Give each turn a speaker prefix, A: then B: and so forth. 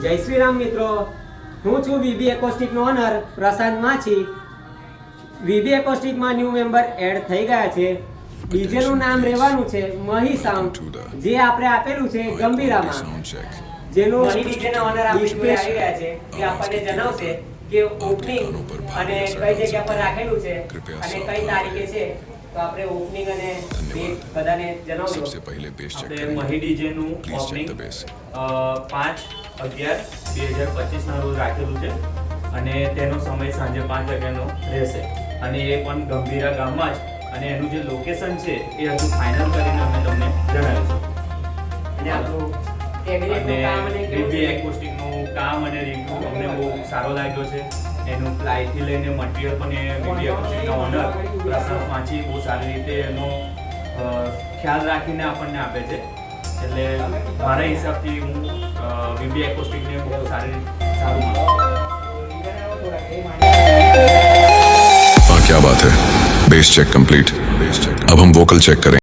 A: જય શ્રી રામ મિત્રો, હું છું વીબી એકોસ્ટિકનો ઓનર પ્રશાંત માછી. વીબી એકોસ્ટિકમાં ન્યૂ મેમ્બર એડ થઈ ગયા છે. ડીજેનું નામ રહેવાનું છે મહી સાઉન્ડ, જે આપણે આપેલું છે ગંભીરામાં. જેનું મહી ડીજેના ઓનર આપણી જોડે આવી રહ્યા છે, જે આપણને જણાવશે કે ઓપનિંગ અને કઈ જગ્યા પર રાખેલું છે અને કઈ તારીખે છે. તો આપણે ઓપનિંગ અને ડેટ બધાને જણાવજો.
B: આપણે મહી ડીજેનું ઓપનિંગ 5/11/2025 ના રોજ રાખેલું છે અને તેનો સમય સાંજે 5 વાગ્યાનો રહેશે અને એ પણ ગંભીરા ગામમાં જ. અને એનું જે લોકેશન છે એ હજુ ફાઇનલ કરીને અમે તમને જણાવીશું.
A: અને આપણું કેબિનેટનું કામ અને
B: વીબી એકોસ્ટિકનું કામ અને રિવ્યુ અમને બહુ સારો લાગ્યો છે. એનું પ્લાયથી લઈને મટીરિયલ પણ એ વીબી એકોસ્ટિકના ઓનર પ્રશાંત માછી બહુ સારી રીતે એનો ખ્યાલ રાખીને આપણને આપે છે. એટલે મારા હિસાબથી હું વીબી એકોસ્ટિકને બહુ સારું માનું.
C: क्या बात है, बेस चेक कंप्लीट। अब हम वोकल चेक करें।